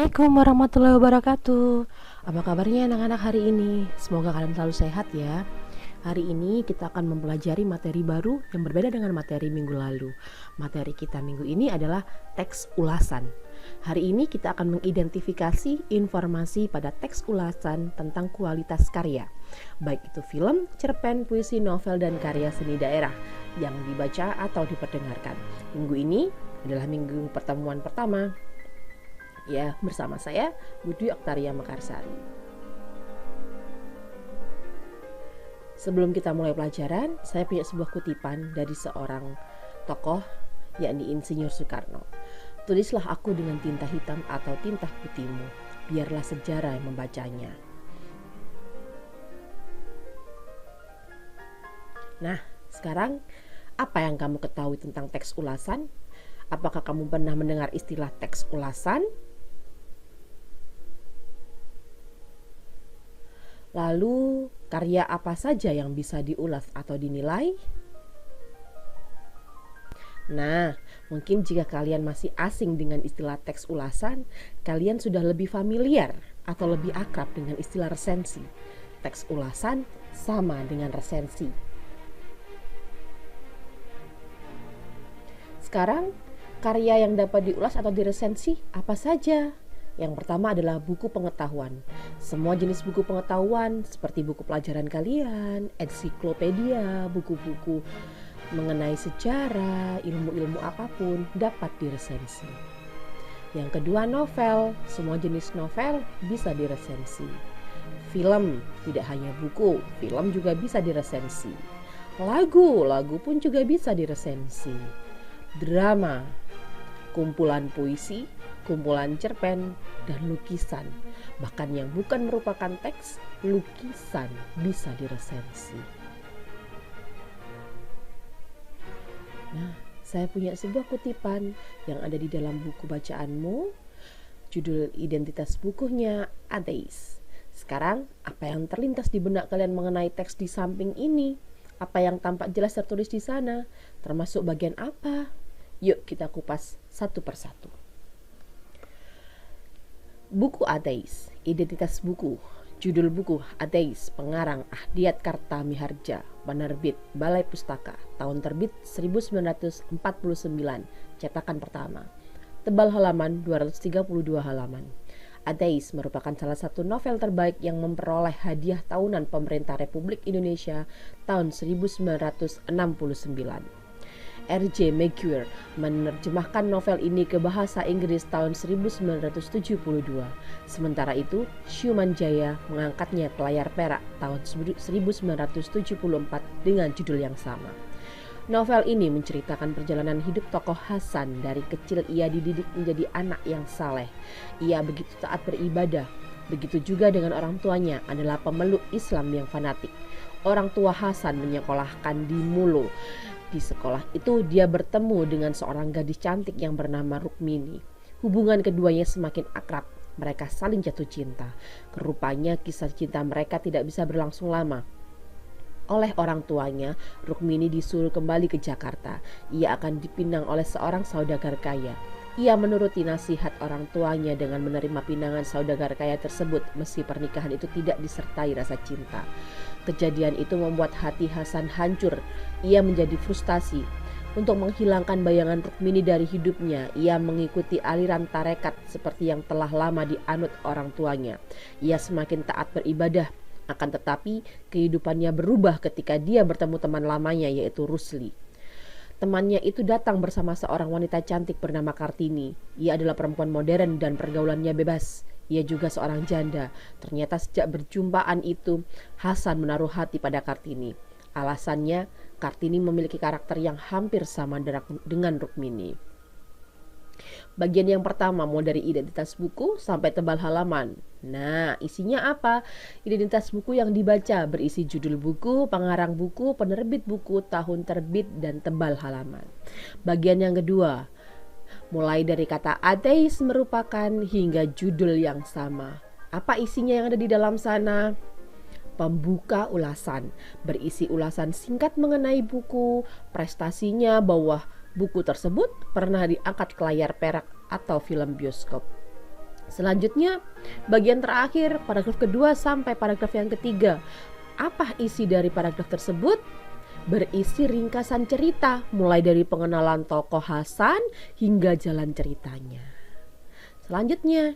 Assalamualaikum warahmatullahi wabarakatuh. Apa kabarnya anak-anak hari ini? Semoga kalian selalu sehat ya. Hari ini kita akan mempelajari materi baru yang berbeda dengan materi minggu lalu. Materi kita minggu ini adalah teks ulasan. Hari ini kita akan mengidentifikasi informasi pada teks ulasan tentang kualitas karya, baik itu film, cerpen, puisi, novel, dan karya seni daerah yang dibaca atau diperdengarkan. Minggu ini adalah minggu pertemuan pertama. Ya, bersama saya Budi Oktaria Mekarsari. Sebelum kita mulai pelajaran, saya punya sebuah kutipan dari seorang tokoh, yakni Insinyur Soekarno. Tulislah aku dengan tinta hitam atau tinta putihmu, biarlah sejarah yang membacanya. Nah, sekarang apa yang kamu ketahui tentang teks ulasan? Apakah kamu pernah mendengar istilah teks ulasan? Lalu, karya apa saja yang bisa diulas atau dinilai? Nah, mungkin jika kalian masih asing dengan istilah teks ulasan, kalian sudah lebih familiar atau lebih akrab dengan istilah resensi. Teks ulasan sama dengan resensi. Sekarang, karya yang dapat diulas atau diresensi apa saja? Yang pertama adalah buku pengetahuan. Semua jenis buku pengetahuan seperti buku pelajaran kalian, ensiklopedia, buku-buku mengenai sejarah, ilmu-ilmu apapun dapat diresensi. Yang kedua, novel. Semua jenis novel bisa diresensi. Film, tidak hanya buku, film juga bisa diresensi. Lagu pun juga bisa diresensi. Drama, kumpulan puisi, kumpulan cerpen, dan lukisan. Bahkan yang bukan merupakan teks, lukisan bisa diresensi. Nah, saya punya sebuah kutipan yang ada di dalam buku bacaanmu. Judul identitas bukunya Ateis. Sekarang, apa yang terlintas di benak kalian mengenai teks di samping ini? Apa yang tampak jelas tertulis di sana? Termasuk bagian apa? Yuk kita kupas satu persatu. Buku Ateis, identitas buku. Judul buku Ateis, pengarang Ahdiat Kartamiharja, penerbit Balai Pustaka, tahun terbit 1949, cetakan pertama. Tebal halaman 232 halaman. Ateis merupakan salah satu novel terbaik yang memperoleh hadiah tahunan Pemerintah Republik Indonesia tahun 1969. R.J. Maguire menerjemahkan novel ini ke bahasa Inggris tahun 1972. Sementara itu, Syuman Jaya mengangkatnya ke layar perak tahun 1974 dengan judul yang sama. Novel ini menceritakan perjalanan hidup tokoh Hasan. Dari kecil ia dididik menjadi anak yang saleh. Ia begitu taat beribadah. Begitu juga dengan orang tuanya adalah pemeluk Islam yang fanatik. Orang tua Hasan menyekolahkan di Mulu. Di sekolah itu dia bertemu dengan seorang gadis cantik yang bernama Rukmini. Hubungan keduanya semakin akrab. Mereka saling jatuh cinta. Rupanya kisah cinta mereka tidak bisa berlangsung lama. Oleh orang tuanya, Rukmini disuruh kembali ke Jakarta. Ia akan dipinang oleh seorang saudagar kaya. Ia menuruti nasihat orang tuanya dengan menerima pinangan saudagar kaya tersebut meski pernikahan itu tidak disertai rasa cinta. Kejadian itu membuat hati Hasan hancur. Ia menjadi frustasi. Untuk menghilangkan bayangan Rukmini dari hidupnya, ia mengikuti aliran tarekat seperti yang telah lama dianut orang tuanya. Ia semakin taat beribadah. Akan tetapi, kehidupannya berubah ketika dia bertemu teman lamanya yaitu Rusli. Temannya itu datang bersama seorang wanita cantik bernama Kartini. Ia adalah perempuan modern dan pergaulannya bebas. Ia juga seorang janda. Ternyata sejak berjumpaan itu, Hasan menaruh hati pada Kartini. Alasannya, Kartini memiliki karakter yang hampir sama dengan Rukmini. Bagian yang pertama mulai dari identitas buku sampai tebal halaman. Nah, isinya apa? Identitas buku yang dibaca berisi judul buku, pengarang buku, penerbit buku, tahun terbit, dan tebal halaman. Bagian yang kedua, mulai dari kata ateis merupakan hingga judul yang sama. Apa isinya yang ada di dalam sana? Pembuka ulasan, berisi ulasan singkat mengenai buku, prestasinya bahwa buku tersebut pernah diangkat ke layar perak atau film bioskop. Selanjutnya, bagian terakhir, paragraf kedua sampai paragraf yang ketiga. Apa isi dari paragraf tersebut? Berisi ringkasan cerita, mulai dari pengenalan tokoh Hasan hingga jalan ceritanya. Selanjutnya,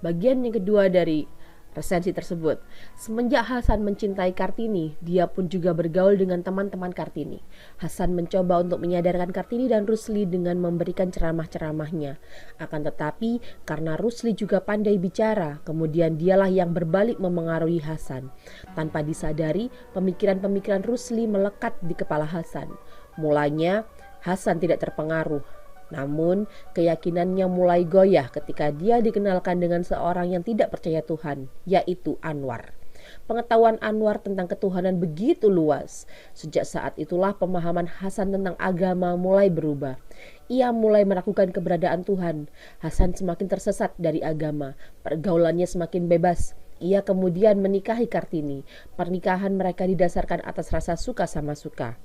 bagian yang kedua dari resensi tersebut. Semenjak Hasan mencintai Kartini, dia pun juga bergaul dengan teman-teman Kartini. Hasan mencoba untuk menyadarkan Kartini dan Rusli dengan memberikan ceramah-ceramahnya. Akan tetapi, karena Rusli juga pandai bicara, kemudian dialah yang berbalik memengaruhi Hasan. Tanpa disadari, pemikiran-pemikiran Rusli melekat di kepala Hasan. Mulanya, Hasan tidak terpengaruh. Namun, keyakinannya mulai goyah ketika dia dikenalkan dengan seorang yang tidak percaya Tuhan, yaitu Anwar. Pengetahuan Anwar tentang ketuhanan begitu luas. Sejak saat itulah pemahaman Hasan tentang agama mulai berubah. Ia mulai meragukan keberadaan Tuhan. Hasan semakin tersesat dari agama. Pergaulannya semakin bebas. Ia kemudian menikahi Kartini. Pernikahan mereka didasarkan atas rasa suka sama suka.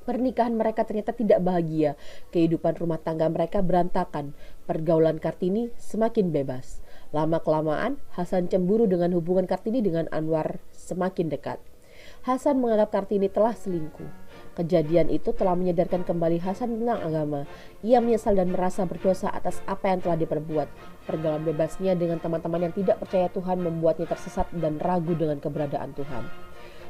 Pernikahan mereka ternyata tidak bahagia. Kehidupan rumah tangga mereka berantakan. Pergaulan Kartini semakin bebas. Lama-kelamaan, Hasan cemburu dengan hubungan Kartini dengan Anwar semakin dekat. Hasan menganggap Kartini telah selingkuh. Kejadian itu telah menyadarkan kembali Hasan tentang agama. Ia menyesal dan merasa berdosa atas apa yang telah diperbuat. Pergaulan bebasnya dengan teman-teman yang tidak percaya Tuhan membuatnya tersesat dan ragu dengan keberadaan Tuhan.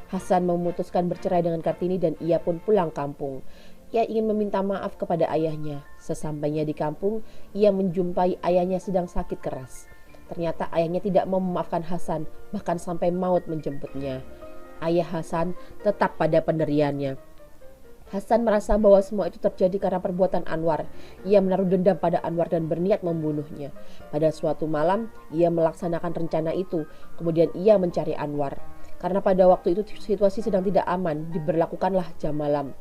Hasan memutuskan bercerai dengan Kartini dan ia pun pulang kampung. Ia ingin meminta maaf kepada ayahnya. Sesampainya di kampung, ia menjumpai ayahnya sedang sakit keras. Ternyata ayahnya tidak mau memaafkan Hasan, bahkan sampai maut menjemputnya. Ayah Hasan tetap pada pendiriannya. Hasan merasa bahwa semua itu terjadi karena perbuatan Anwar. Ia menaruh dendam pada Anwar dan berniat membunuhnya. Pada suatu malam, ia melaksanakan rencana itu. Kemudian ia mencari Anwar. Karena pada waktu itu situasi sedang tidak aman, diberlakukanlah jam malam.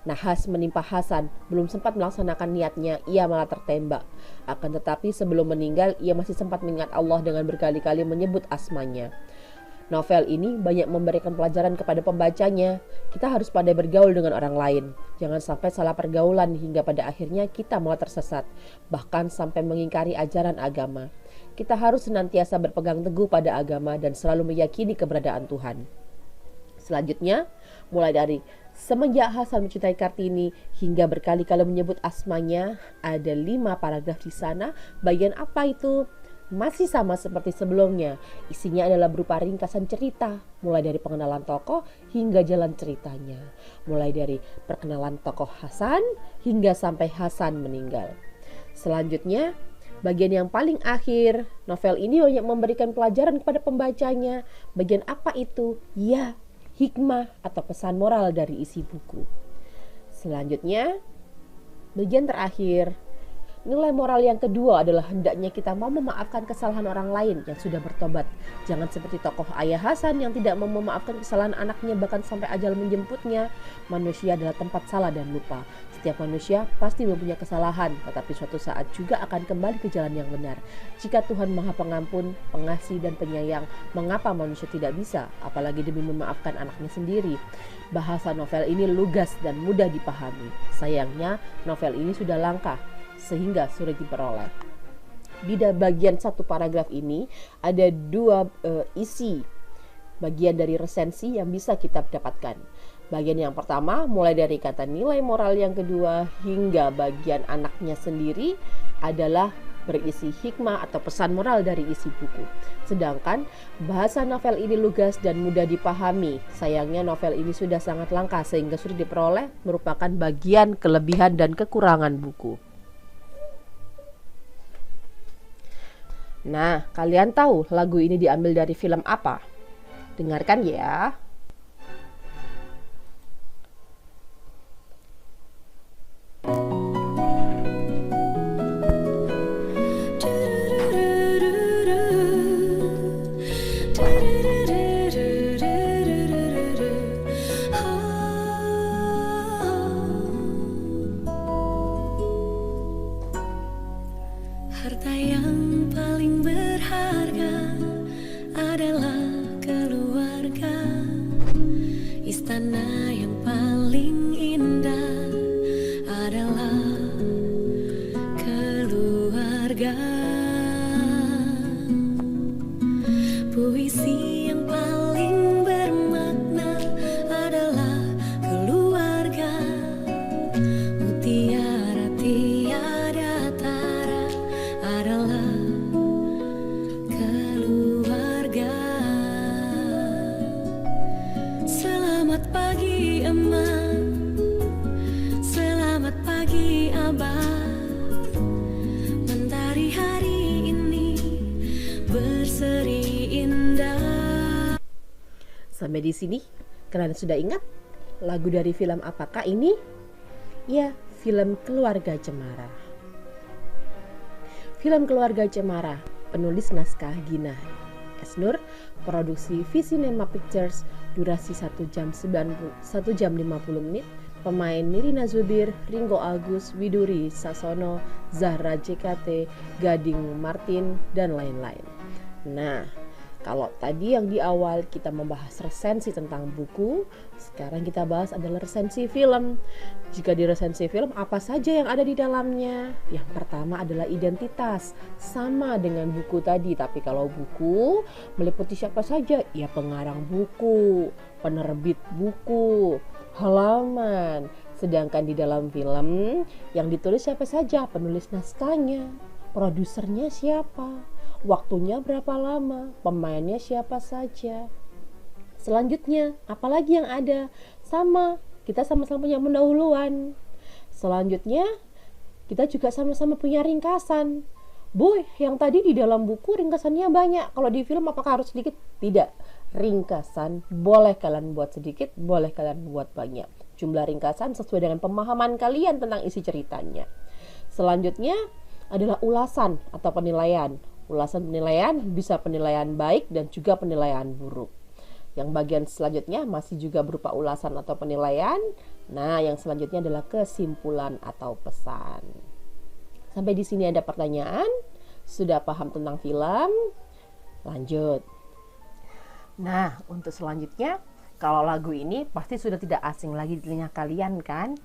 Nahas menimpa Hasan, belum sempat melaksanakan niatnya, ia malah tertembak. Akan tetapi sebelum meninggal, ia masih sempat mengingat Allah dengan berkali-kali menyebut asmanya. Novel ini banyak memberikan pelajaran kepada pembacanya. Kita harus pandai bergaul dengan orang lain. Jangan sampai salah pergaulan hingga pada akhirnya kita malah tersesat, bahkan sampai mengingkari ajaran agama. Kita harus senantiasa berpegang teguh pada agama dan selalu meyakini keberadaan Tuhan. Selanjutnya, mulai dari semenjak Hasan mencintai Kartini hingga berkali-kali menyebut asmanya, ada 5 paragraf di sana. Bagian apa itu? Masih sama seperti sebelumnya. Isinya adalah berupa ringkasan cerita, mulai dari pengenalan tokoh hingga jalan ceritanya. Mulai dari perkenalan tokoh Hasan hingga sampai Hasan meninggal. Selanjutnya, bagian yang paling akhir, novel ini banyak memberikan pelajaran kepada pembacanya. Bagian apa itu? Ya, hikmah atau pesan moral dari isi buku. Selanjutnya, bagian terakhir, nilai moral yang kedua adalah hendaknya kita mau memaafkan kesalahan orang lain yang sudah bertobat. Jangan seperti tokoh ayah Hasan yang tidak mau memaafkan kesalahan anaknya bahkan sampai ajal menjemputnya. Manusia adalah tempat salah dan lupa. Setiap manusia pasti mempunyai kesalahan, tetapi suatu saat juga akan kembali ke jalan yang benar. Jika Tuhan Maha Pengampun, Pengasih dan Penyayang, mengapa manusia tidak bisa, apalagi demi memaafkan anaknya sendiri? Bahasa novel ini lugas dan mudah dipahami. Sayangnya, novel ini sudah langka, sehingga sulit diperoleh. Di bagian satu paragraf ini ada 2 isi bagian dari resensi yang bisa kita dapatkan. Bagian yang pertama mulai dari kata nilai moral yang kedua hingga bagian anaknya sendiri adalah berisi hikmah atau pesan moral dari isi buku. Sedangkan bahasa novel ini lugas dan mudah dipahami. Sayangnya novel ini sudah sangat langka sehingga sulit diperoleh, merupakan bagian kelebihan dan kekurangan buku. Nah, kalian tahu lagu ini diambil dari film apa? Dengarkan ya. Harta yang paling berharga adalah keluarga. Istana yang paling indah adalah keluarga. keluarga. Puisi yang paling bermakna adalah keluarga. Mutiara tiada tara adalah keluarga. Selamat pagi Emak, selamat pagi Abah. Mentari hari ini berseri indah. Sampai di sini, kalian sudah ingat lagu dari film apakah ini? Ya, film Keluarga Cemara. Film Keluarga Cemara, penulis naskah Gina S. Nur, produksi V-Cinema Pictures, durasi 1 jam 50 menit, pemain Nirina Zubir, Ringo Agus, Widuri Sasono, Zahra JKT, Gading Martin, dan lain-lain. Nah, kalau tadi yang di awal kita membahas resensi tentang buku, sekarang kita bahas adalah resensi film. Jika di resensi film, apa saja yang ada di dalamnya? Yang pertama adalah identitas, sama dengan buku tadi. Tapi kalau buku meliputi siapa saja? Ya pengarang buku, penerbit buku, halaman. Sedangkan di dalam film yang ditulis siapa saja? Penulis naskahnya, produsernya siapa? Waktunya berapa lama, pemainnya siapa saja. Selanjutnya, apalagi yang ada? Sama, kita sama-sama punya pendahuluan. Selanjutnya, kita juga sama-sama punya ringkasan. Boy, yang tadi di dalam buku ringkasannya banyak. Kalau di film apakah harus sedikit? Tidak. Ringkasan boleh kalian buat sedikit, boleh kalian buat banyak. Jumlah ringkasan sesuai dengan pemahaman kalian tentang isi ceritanya. Selanjutnya adalah ulasan atau penilaian. Ulasan penilaian bisa penilaian baik dan juga penilaian buruk. Yang bagian selanjutnya masih juga berupa ulasan atau penilaian. Nah, yang selanjutnya adalah kesimpulan atau pesan. Sampai di sini ada pertanyaan? Sudah paham tentang film? Lanjut. Nah, untuk selanjutnya, kalau lagu ini pasti sudah tidak asing lagi di telinga kalian kan?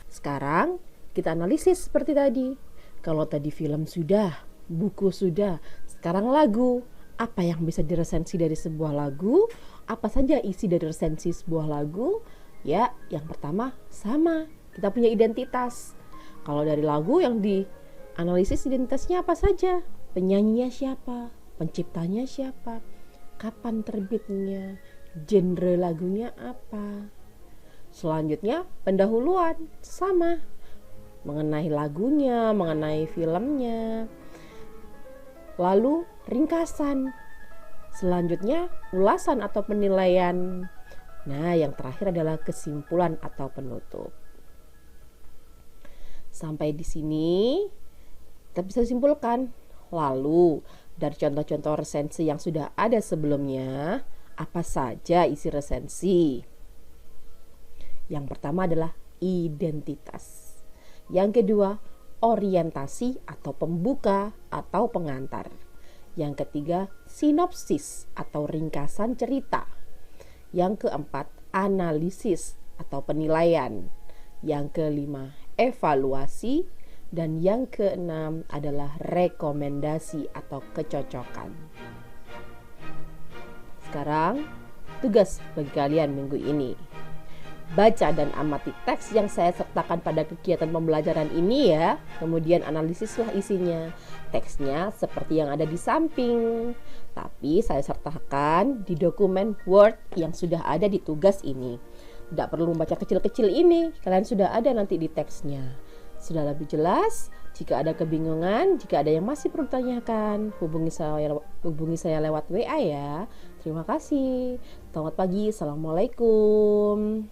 Sekarang kita analisis seperti tadi. Kalau tadi film sudah, buku sudah, sekarang lagu. Apa yang bisa diresensi dari sebuah lagu? Apa saja isi dari resensi sebuah lagu? Ya, yang pertama sama, kita punya identitas. Kalau dari lagu yang dianalisis identitasnya apa saja? Penyanyinya siapa? Penciptanya siapa? Kapan terbitnya? Genre lagunya apa? Selanjutnya pendahuluan, sama, mengenai lagunya, mengenai filmnya. Lalu ringkasan. Selanjutnya ulasan atau penilaian. Nah, yang terakhir adalah kesimpulan atau penutup. Sampai di sini kita bisa simpulkan. Lalu dari contoh-contoh resensi yang sudah ada sebelumnya, apa saja isi resensi? Yang pertama adalah identitas. Yang kedua, orientasi atau pembuka atau pengantar. Yang ketiga, sinopsis atau ringkasan cerita. Yang keempat, analisis atau penilaian. Yang kelima, evaluasi. Dan yang keenam adalah rekomendasi atau kecocokan. Sekarang, tugas bagi kalian minggu ini. Baca dan amati teks yang saya sertakan pada kegiatan pembelajaran ini ya. Kemudian analisislah isinya. Teksnya seperti yang ada di samping, tapi saya sertakan di dokumen Word yang sudah ada di tugas ini. Tidak perlu membaca kecil-kecil ini, kalian sudah ada nanti di teksnya. Sudah lebih jelas? Jika ada kebingungan, jika ada yang masih perlu ditanyakan, hubungi saya lewat WA ya. Terima kasih. Selamat pagi. Assalamualaikum.